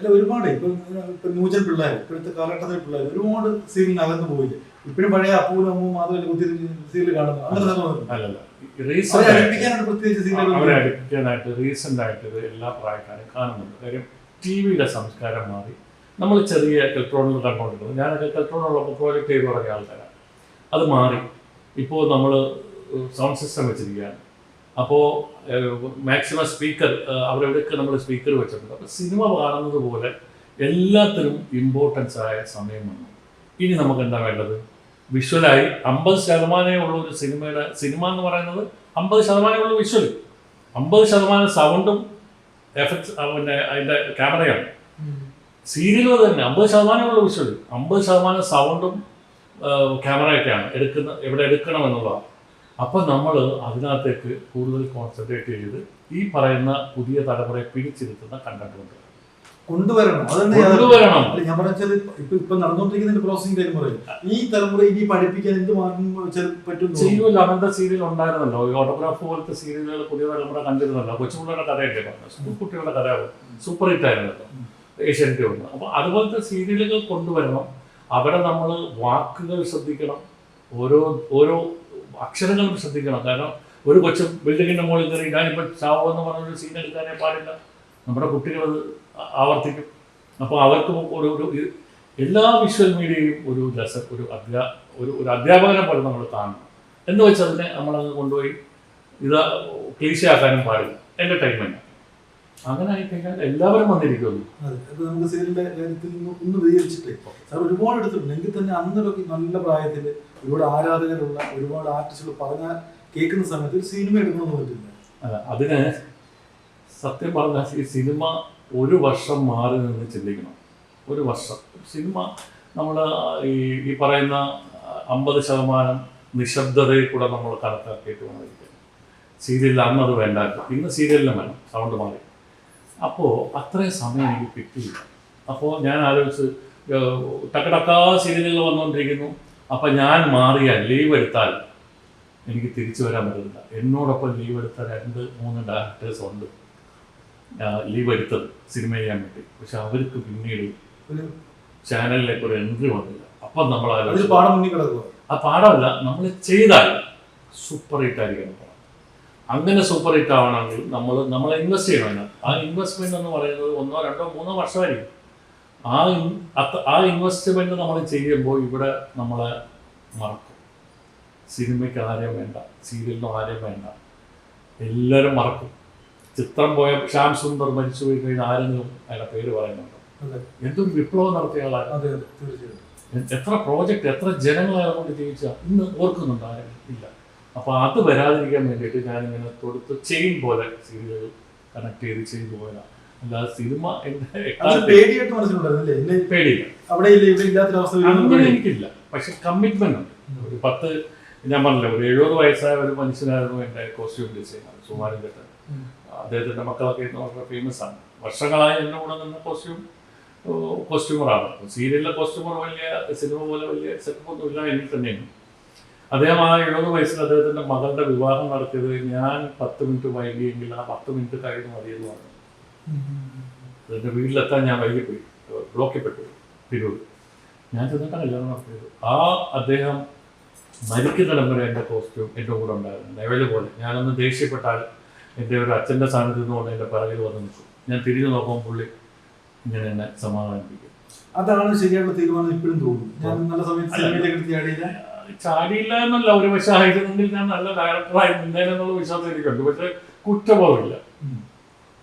അല്ല ഒരുപാട് ഇപ്പൊ ന്യൂജൻ പിള്ളേർ ഇപ്പോഴത്തെ കാലഘട്ടത്തിലെ പിള്ളേർ ഒരുപാട് സീരിയലിന് അകന്നു പോയില്ലേ. ഇപ്പോഴും പഴയ അപ്പൂനും അമ്മവും മാധവൻ കുത്തി സീരിയൽ കാണുന്നു അവരെ അഡിക്റ്റാനായിട്ട് റീസെന്റ് ആയിട്ട് എല്ലാ പ്രായക്കാരും കാണുന്നുണ്ട്. കാര്യം ടി വിയുടെ സംസ്കാരം മാറി. നമ്മൾ ചെറിയ കെൽട്രോണിൽ കണ്ടുകൊണ്ടിരുന്നത്, ഞാനൊക്കെ കെൽട്രോണുള്ളപ്പോൾ പ്രോജക്റ്റ് ചെയ്ത് തുടങ്ങിയ ആൾക്കാരാണ്. അത് മാറി. ഇപ്പോൾ നമ്മൾ സൗണ്ട് സിസ്റ്റം വെച്ചിരിക്കുകയാണ്. അപ്പോൾ മാക്സിമം സ്പീക്കർ അവരെവിടെയൊക്കെ നമ്മൾ സ്പീക്കർ വെച്ചിട്ടുണ്ട്. അപ്പോൾ സിനിമ കാണുന്നത് പോലെ എല്ലാത്തിനും ഇമ്പോർട്ടൻസ് ആയ സമയം വന്നു. ഇനി നമുക്ക് എന്താ വേണ്ടത്? വിഷ്വലായി 50% ഉള്ള ഒരു സിനിമ എന്ന് പറയുന്നത് 50% ഉള്ള വിഷ്വൽ, 50% സൗണ്ടും എഫക്ട്സ്, പിന്നെ അതിൻ്റെ ക്യാമറയാണ്. സീരിയൽ തന്നെ 50% ഉള്ള വിഷ്വൽ, 50% സൗണ്ടും ക്യാമറയൊക്കെയാണ് എവിടെ എടുക്കണമെന്നുള്ളതാണ്. അപ്പം നമ്മൾ അതിനകത്തേക്ക് കൂടുതൽ കോൺസെൻട്രേറ്റ് ചെയ്ത് ഈ പറയുന്ന പുതിയ തലമുറയെ പിടിച്ചിരുത്തുന്ന കണ്ടന്റ് കൊണ്ടുവരണം. ഞാൻ പറഞ്ഞാൽ ഇപ്പൊ നടന്നുകൊണ്ടിരിക്കുന്ന പ്രോസസിംഗ് ടൈം പറയും. ഈ തലമുറ ഇനി പഠിപ്പിക്കാൻ എന്ത് മാർഗം പറ്റും ചെയ്യുമല്ലോ. അങ്ങനത്തെ സീരിയൽ ഉണ്ടായിരുന്നല്ലോ, ഓട്ടോഗ്രാഫ് പോലത്തെ സീരിയലുകൾ പുതിയ തലമുറ കണ്ടിരുന്നല്ലോ. കൊച്ചുപിള്ളേരുടെ കഥയൊക്കെ പറഞ്ഞു, സ്കൂൾ കുട്ടികളുടെ കഥ സൂപ്പർ ഹിറ്റ് ആയിരുന്നല്ലോ ഏഷ്യാനെറ്റ് വന്നു. അപ്പോൾ അതുപോലത്തെ സീരിയലുകൾ കൊണ്ടുവരണം. അവിടെ നമ്മൾ വാക്കുകൾ ശ്രദ്ധിക്കണം, ഓരോ അക്ഷരങ്ങളും ശ്രദ്ധിക്കണം. കാരണം ഒരു കൊച്ചു ബിൽഡിങ്ങിന്റെ മുകളിൽ കയറി ഞാനിപ്പോൾ ചാവോ എന്ന് പറഞ്ഞൊരു സീൻ എടുക്കാനേ പാടില്ല. നമ്മുടെ കുട്ടികളത് ആവർത്തിക്കും. അപ്പോൾ അവർക്ക് ഒരു എല്ലാ വിഷ്വൽ മീഡിയയും ഒരു ഒരു അധ്യാപകനെ പോലെ നമ്മൾ കാണണം. എന്ന് വെച്ചാൽ അതിനെ നമ്മളങ്ങ് കൊണ്ടുപോയി ഇത് ക്ലീശയാക്കാനും പാടില്ല. എന്റർടൈൻമെന്റ് അങ്ങനെ ആയിക്കഴിഞ്ഞാൽ എല്ലാവരും വന്നിരിക്കുമല്ലോ. നമുക്ക് സീരിയലിന്റെ കാര്യത്തിൽ ഒന്ന് വിവരിച്ചിട്ടേ സാർ ഒരുപാട് എടുത്തിട്ടുണ്ട്. എങ്കിൽ തന്നെ അന്നൊക്കെ നല്ല പ്രായത്തിൽ ഒരുപാട് ആരാധകരുള്ള ഒരുപാട് ആർട്ടിസ്റ്റുകൾ പറഞ്ഞാൽ കേൾക്കുന്ന സമയത്ത് ഒരു സിനിമ എടുക്കണമെന്ന് പറ്റില്ല. അതിന് സത്യം പറഞ്ഞാൽ ഈ സിനിമ ഒരു വർഷം മാറി നിന്ന് ചിന്തിക്കണം. ഒരു വർഷം സിനിമ നമ്മൾ ഈ പറയുന്ന 50% നിശബ്ദതയിൽ കൂടെ നമ്മൾ കണക്കാക്കിയിട്ട് വന്നിരിക്കുന്നത്. സീരിയലിൽ അന്നത് വേണ്ടായിരുന്നു, ഇന്ന് സീരിയലിലും വേണം, സൗണ്ട് മാറി. അപ്പോൾ അത്രയും സമയം എനിക്ക് കിട്ടിയില്ല. അപ്പോൾ ഞാൻ ആലോചിച്ച് ടക്കടക്കാ സീരിയലുകൾ വന്നുകൊണ്ടിരിക്കുന്നു. അപ്പം ഞാൻ മാറിയാൽ ലീവ് എടുത്താൽ എനിക്ക് തിരിച്ചു വരാൻ പറ്റില്ല. എന്നോടൊപ്പം ലീവ് എടുത്ത 2-3 ഡയറക്ടേഴ്സ് ഉണ്ട് ലീവ് എടുത്തത് സിനിമ ചെയ്യാൻ വേണ്ടി. പക്ഷെ അവർക്ക് പിന്നീട് ഒരു ചാനലിലേക്ക് ഒരു എൻട്രി വന്നില്ല. അപ്പം നമ്മൾ ആ പാഠമല്ല, നമ്മൾ ചെയ്താൽ സൂപ്പർ ഹിറ്റ് ആയിരിക്കണം. അങ്ങനെ സൂപ്പർ ഹിറ്റ് ആവണമെങ്കിൽ നമ്മൾ ഇൻവെസ്റ്റ് ചെയ്യണം. ആ ഇൻവെസ്റ്റ്മെന്റ് എന്ന് പറയുന്നത് 1, 2, 3 വർഷമായിരിക്കും. ആ ഇൻവെസ്റ്റ്മെന്റ് നമ്മൾ ചെയ്യുമ്പോൾ ഇവിടെ നമ്മളെ മറക്കും. സിനിമയ്ക്ക് ആരെയും വേണ്ട, സീരിയലിനും ആരെയും വേണ്ട, എല്ലാവരും മറക്കും. ചിത്രം പോയ ശ്യാം സുന്ദർ മരിച്ചു പോയി കഴിഞ്ഞാൽ ആരെങ്കിലും അയാളുടെ പേര് പറയുന്നുണ്ടോ? എന്തൊരു വിപ്ലവം നടത്തിയ ആളാണ്. എത്ര പ്രോജക്റ്റ്, എത്ര ജനങ്ങളെ കൊണ്ട് ജീവിച്ചാൽ ഇന്ന് ഓർക്കുന്നുണ്ട്? ആരെങ്കിലും ഇല്ല. അപ്പോൾ അത് വരാതിരിക്കാൻ വേണ്ടിയിട്ട് ഞാനിങ്ങനെ തൊടുത്ത് ചെയിൻ പോലെ സീരിയലുകൾ കണക്ട് ചെയ്ത് പോയതാണ്. അല്ലാതെ സിനിമ അങ്ങനെ എനിക്കില്ല. പക്ഷെ കമ്മിറ്റ്മെന്റ് ഉണ്ട്. ഒരു 10 ഞാൻ പറഞ്ഞില്ല, ഒരു 70 വയസ്സായ ഒരു മനുഷ്യനായിരുന്നു എൻ്റെ കോസ്റ്റ്യൂം ഡിസൈനർ സുമാരൻ ചേട്ടൻ. അദ്ദേഹത്തിൻ്റെ മക്കളൊക്കെ വളരെ ഫേമസ് ആണ്. വർഷങ്ങളായി എൻ്റെ കൂടെ നിന്ന് കോസ്റ്റ്യൂമറാണ്. സീരിയലിലെ കോസ്റ്റ്യൂമർ വലിയ സിനിമ പോലെ വലിയ സെറ്റപ്പൊന്നും ഇല്ല എനിക്ക് തന്നെയാണ്. അദ്ദേഹം ആ 70 വയസ്സിൽ അദ്ദേഹത്തിൻ്റെ മകളുടെ വിവാഹം നടത്തിയത് ഞാൻ 10 മിനിറ്റ് വൈകിയെങ്കിൽ ആ 10 മിനിറ്റ് കഴിഞ്ഞ് മതിയെന്ന് പറഞ്ഞു. എൻ്റെ വീട്ടിലെത്താൻ ഞാൻ വൈകിപ്പോയി, ബ്ലോക്കിൽപ്പെട്ടു തിരൂർ. ഞാൻ ചെന്നിട്ടാണ് കല്യാണം നടത്തിയത്. അദ്ദേഹം മരിക്കുന്നിടം വരെ എൻ്റെ കോസ്റ്റ്യൂം എൻ്റെ കൂടെ ഉണ്ടായിരുന്നു. ലെവല് പോലെ ഞാനൊന്ന് ദേഷ്യപ്പെട്ടാൽ എൻ്റെ ഒരു അച്ഛൻ്റെ സ്ഥാനത്ത് നിന്നുകൊണ്ട് എൻ്റെ പിറകിൽ വന്ന് നിൽക്കും. ഞാൻ തിരിഞ്ഞു നോക്കുമ്പോൾ പുള്ളി ഇങ്ങനെ എന്നെ സമാധാനിപ്പിക്കും. അതാണ് ശരിയായുള്ള തീരുമാനം ഇപ്പോഴും തോന്നുന്നു. ചാടിയില്ല എന്നല്ല, ഒരു പക്ഷേ ആയിരുന്നെങ്കിൽ ഞാൻ നല്ല ഡയറക്ടറായി നിന്നേനെന്നുള്ള വിശ്വാസം എനിക്കുണ്ട്. പക്ഷെ കുറ്റബോധമില്ല.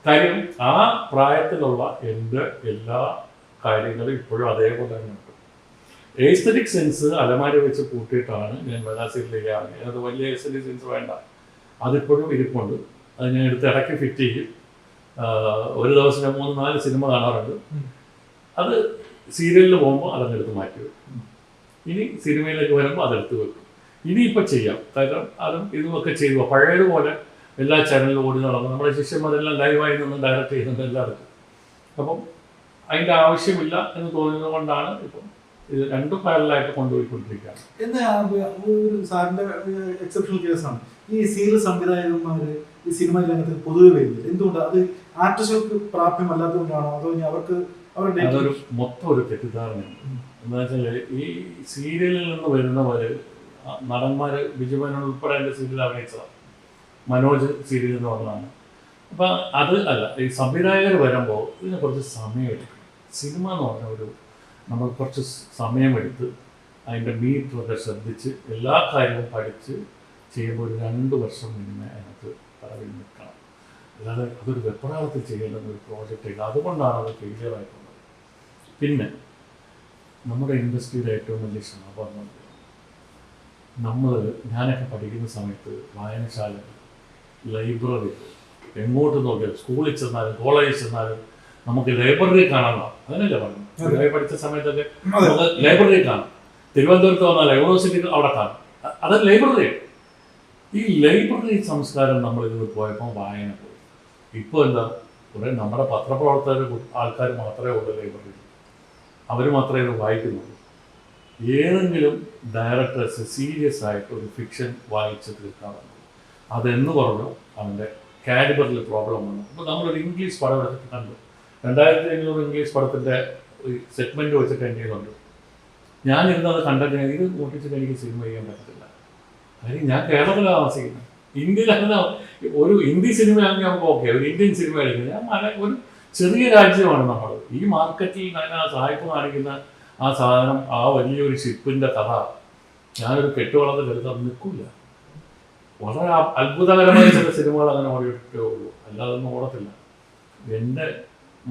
കാര്യം ആ പ്രായത്തിലുള്ള എൻ്റെ എല്ലാ കാര്യങ്ങളും ഇപ്പോഴും അതേപോലെ തന്നെ ഉണ്ട്. എസ്തെറ്റിക് സെൻസ് അലമാരി വെച്ച് കൂട്ടിയിട്ടാണ് ഞാൻ മെഗാസീരിയലിലേക്ക് ഇറങ്ങിയത്. അത് വലിയ എസ്തെറ്റിക് സെൻസ് വേണ്ട, അതിപ്പോഴും ഇരിപ്പുണ്ട്. അത് ഞാൻ എടുത്ത് ഇടയ്ക്ക് ഫിറ്റ് ചെയ്യും. ഒരു ദിവസം ഞാൻ 3-4 സിനിമ കാണാറുണ്ട്. അത് സീരിയലിൽ പോകുമ്പോൾ അതങ്ങെടുത്ത് മാറ്റി വെക്കും. ഇനി സിനിമയിലേക്ക് വരുമ്പോൾ അതെടുത്ത് വെക്കും. ഇനിയിപ്പോൾ ചെയ്യാം. കാരണം അതും ഇതുമൊക്കെ ചെയ്യുക പഴയതുപോലെ എല്ലാ ചാനലിലും ഓടി നടന്നു. നമ്മുടെ ശിഷ്യന്മാരെല്ലാം ലൈവായി നിന്ന് ഡയറക്റ്റ് ചെയ്യുന്നുണ്ട് എല്ലാവർക്കും. അപ്പം അതിൻ്റെ ആവശ്യമില്ല എന്ന് തോന്നുന്നത് കൊണ്ടാണ് ഇപ്പം ഇത് രണ്ടും പാരലായിട്ട് കൊണ്ടുപോയിക്കൊണ്ടിരിക്കുകയാണ്. സാറിന്റെ എക്സെപ്ഷണൽ കേസാണ് ഈ സീരിയൽ സംവിധായകന്മാര് ഈ സിനിമ രംഗത്ത് പൊതുവെ വരുന്നത്. എന്തുകൊണ്ട്? അത് ആർട്ടിസ്റ്റുകൾക്ക് പ്രാപ്യമല്ലാത്തതുകൊണ്ടാണോ, അതോ അവർക്ക് അവരുടെ അതൊരു മൊത്തം ഒരു തെറ്റിദ്ധാരണയാണ്. എന്താ വെച്ചാൽ ഈ സീരിയലിൽ നിന്ന് വരുന്നവര് നടന്മാര് ബിജുമേനോൻ ഉൾപ്പെടെ എൻ്റെ സീരിയൽ അഭിനയിച്ചതാണ്. മനോജ് സീരിയലിൽ നിന്ന് വന്നതാണ്. അപ്പം അത് അല്ല, ഈ സംവിധായകർ വരുമ്പോൾ ഇതിന് കുറച്ച് സമയമെടുക്കും. സിനിമ എന്ന് പറഞ്ഞ നമ്മൾ കുറച്ച് സമയമെടുത്ത് അതിൻ്റെ മീറ്ററൊക്കെ ശ്രദ്ധിച്ച് എല്ലാ കാര്യവും പഠിച്ച് ചെയ്യുമ്പോൾ ഒരു 2 വർഷം മുന്നേ അതിനകത്ത് തറവിൽ നിൽക്കണം. അല്ലാതെ അതൊരു വെപ്രാളത്തിൽ ചെയ്യേണ്ട ഒരു പ്രോജക്റ്റ് ഇല്ല. അതുകൊണ്ടാണ് അത് ഫെയിലിയർ ആയിട്ടുള്ളത്. പിന്നെ നമ്മുടെ ഇൻഡസ്ട്രിയുടെ ഏറ്റവും വലിയ ശാപം ഞാനൊക്കെ പഠിക്കുന്ന സമയത്ത് വായനശാല, ലൈബ്രറി, എങ്ങോട്ട് നോക്കിയാലും സ്കൂളിൽ ചെന്നാലും കോളേജിൽ ചെന്നാലും നമുക്ക് ലൈബ്രറി കാണാം. അങ്ങനെയല്ലേ പറഞ്ഞു? പഠിച്ച സമയത്തൊക്കെ നമുക്ക് ലൈബ്രറി കാണാം. തിരുവനന്തപുരത്ത് വന്നാൽ യൂണിവേഴ്സിറ്റി അവിടെ കാണും. അത് ലൈബ്രറി. ഈ ലൈബ്രറി സംസ്കാരം നമ്മളിത് പോയപ്പോൾ വായന പോയി. ഇപ്പോൾ എന്താ, കുറേ നമ്മുടെ പത്രപ്രവർത്തകർ ആൾക്കാർ മാത്രമേ ഉള്ളൂ ലൈബ്രറിയിൽ. അവർ മാത്രമേ ഇത് വായിക്കുന്നുള്ളൂ. ഏതെങ്കിലും ഡയറക്ടേഴ്സ് സീരിയസ് ആയിട്ട് ഒരു ഫിക്ഷൻ വായിച്ച് തീർക്കാറുണ്ട്. അതെന്ന് പറഞ്ഞു അവൻ്റെ കാലിബറിൽ പ്രോബ്ലം വന്നു. അപ്പോൾ നമ്മളൊരു ഇംഗ്ലീഷ് പടം എടുത്തിട്ട് കണ്ടു. 2500 ഇംഗ്ലീഷ് പടത്തിൻ്റെ സെഗ്മെൻറ്റ് വെച്ചിട്ട് എൻ്റെ കയ്യിലുണ്ട്. ഞാനിരുന്നത് കണ്ടിട്ട് ഇത് നോട്ടിച്ചിട്ട് എനിക്ക് സിനിമ ചെയ്യാൻ പറ്റത്തില്ല. കാര്യം ഞാൻ കേരളത്തിൽ താമസിക്കുന്നത്. ഇന്ത്യയിൽ അങ്ങനെ ഒരു ഹിന്ദി സിനിമയാണെങ്കിൽ നമുക്ക് ഓക്കെ, ഒരു ഇന്ത്യൻ സിനിമ കളിക്കുന്നത്. ഞാൻ ഒരു ചെറിയ രാജ്യമാണ് നമ്മൾ. ഈ മാർക്കറ്റിൽ ഞാൻ ആ സായിപ്പ് കാണിക്കുന്ന ആ സാധനം, ആ വലിയൊരു ഷിപ്പിൻ്റെ കഥ ഞാനൊരു കെട്ടുവളത്തിൽ എടുത്താൽ നിൽക്കില്ല. വളരെ അത്ഭുതകരമായ ചില സിനിമകൾ അങ്ങനെ ഓടിയിട്ടേ ഉള്ളൂ, അല്ലാതെ ഒന്നും ഓടത്തില്ല. എൻ്റെ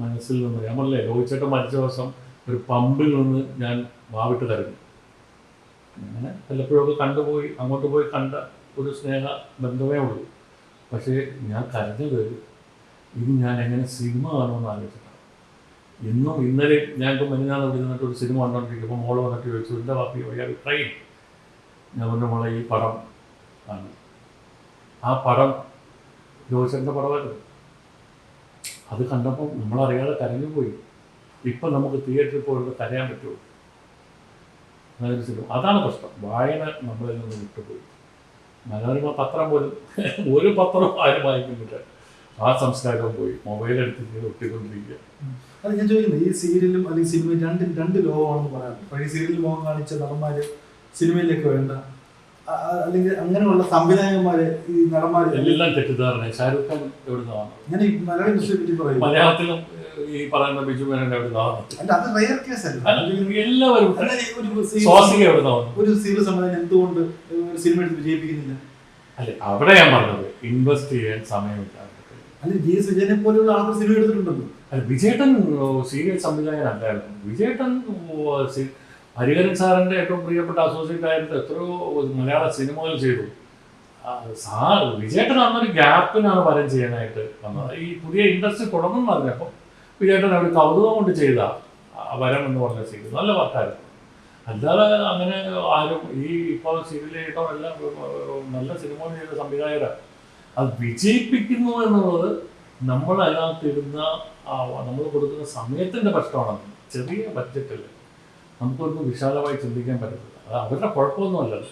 മനസ്സിൽ നിന്ന് ഞാൻ പറഞ്ഞില്ലേ, രോഹിച്ചേട്ടൻ മരിച്ച ദിവസം ഒരു പമ്പിൽ നിന്ന് ഞാൻ വാവിട്ട് കരഞ്ഞു. അങ്ങനെ വല്ലപ്പോഴൊക്കെ കണ്ടുപോയി, അങ്ങോട്ട് പോയി കണ്ട ഒരു സ്നേഹ ബന്ധമേ ഉള്ളൂ. പക്ഷേ ഞാൻ കരഞ്ഞത് ഇത് ഞാൻ എങ്ങനെ സിനിമ കാണുമെന്ന് ആലോചിച്ചിട്ടാണ്. ഇന്നും ഇന്നലെ ഞാനിപ്പോൾ മെനിഞ്ഞാന്ന് വിളിച്ചിട്ട് ഒരു സിനിമ കണ്ടുകൊണ്ടിരിക്കുമ്പോൾ മോള് വന്നിട്ട് ചോദിച്ചു, എൻ്റെ വാപ്പി ഒരു ട്രെയിൻ. ഞാൻ പറഞ്ഞ മോളെ ഈ പടം ആണ്. ആ പടം ജോസഫിൻ്റെ പടമായിരുന്നു. അത് കണ്ടപ്പോൾ നമ്മളറിയാതെ കരഞ്ഞു പോയി. ഇപ്പം നമുക്ക് തിയേറ്ററിൽ പോയിട്ട് കരയാൻ പറ്റുമോ? അതൊരു സിനിമ. അതാണ് പ്രശ്നം. വായന നമ്മളിൽ നിന്ന് വിട്ടുപോയി. മനോരമ പത്രം പോലും ഒരു പത്രവും ആരും വായിക്കുന്നില്ല. ആ സംസ്കാരവും പോയി. മൊബൈൽ എടുത്തിട്ട് ഒട്ടിക്കൊണ്ടിരിക്കുക. അത് ഞാൻ ചോദിക്കുന്നത്, ഈ സീരിയലും അല്ലെങ്കിൽ സിനിമയും രണ്ട് ലോകമാണെന്ന് പറയാം. പഴയ സീരിയലിൽ മോഹം കാണിച്ച നടന്മാര് സിനിമയിലേക്ക് വേണ്ട, അല്ലെങ്കിൽ അങ്ങനെയുള്ള സംവിധായകന്മാര്, ഈ നടന്മാര് എല്ലാം തെറ്റിദ്ധാരണ. ഷാരൂഖ് ഖാൻ എവിടുന്നാണ്? ഞാൻ ഈ മലയാള ഇൻഡസ്ട്രിയെ പറ്റി പറയും. മലയാളത്തിലും ഈ പറയുന്ന ബിജു മേനോൻ എവിടുന്നാണ്? അല്ല, അത് റയർ കേസ് അല്ല. എല്ലാവരും ഒരു സീരിയൽ സംവിധാനം എന്തുകൊണ്ട് ഒരു സിനിമ എടുത്ത് വിജയിപ്പിക്കുന്നില്ല? അല്ലെ, അവിടെ ഞാൻ പറഞ്ഞത് ഇൻവെസ്റ്റ് ചെയ്യാൻ സമയമില്ല. അല്ല, GS വിജയനെ പോലെയുള്ള ആൾക്ക് സിനിമ എടുത്തിട്ടുണ്ടല്ലോ. അല്ല, വിജയേട്ടൻ സീരിയൽ സംവിധായകനല്ലായിരുന്നു. വിജയേട്ടൻ ഹരിഹരൻ സാറിന്റെ ഏറ്റവും പ്രിയപ്പെട്ട അസോസിയേറ്റ് ആയിട്ട് എത്രയോ മലയാള സിനിമകൾ ചെയ്തു. വിജയേട്ടൻ അന്നൊരു ഗ്യാപ്പിനാണ് വരം ചെയ്യാനായിട്ട് വന്നത്. ഈ പുതിയ ഇൻഡസ്ട്രി തുടങ്ങും പറഞ്ഞപ്പോൾ വിജയേട്ടൻ അവർ കൗതുകം കൊണ്ട് ചെയ്ത വരം എന്ന് പറഞ്ഞ സീരിയൽ നല്ല വർക്കായിരുന്നു. അല്ലാതെ അങ്ങനെ ആരും ഈ ഇപ്പോൾ സീരിയലായിട്ടോ എല്ലാം നല്ല സിനിമകൾ ചെയ്ത സംവിധായകരാണ്. അത് വിജയിപ്പിക്കുന്നു എന്നുള്ളത് നമ്മൾ അതിനകത്തിരുന്ന നമ്മൾ കൊടുക്കുന്ന സമയത്തിൻ്റെ പ്രശ്നമാണ്. ചെറിയ ബഡ്ജറ്റിൽ നമുക്കൊന്ന് വിശാലമായി ചിന്തിക്കാൻ പറ്റത്തില്ല. അത് അവരുടെ കുഴപ്പമൊന്നുമല്ലല്ലോ.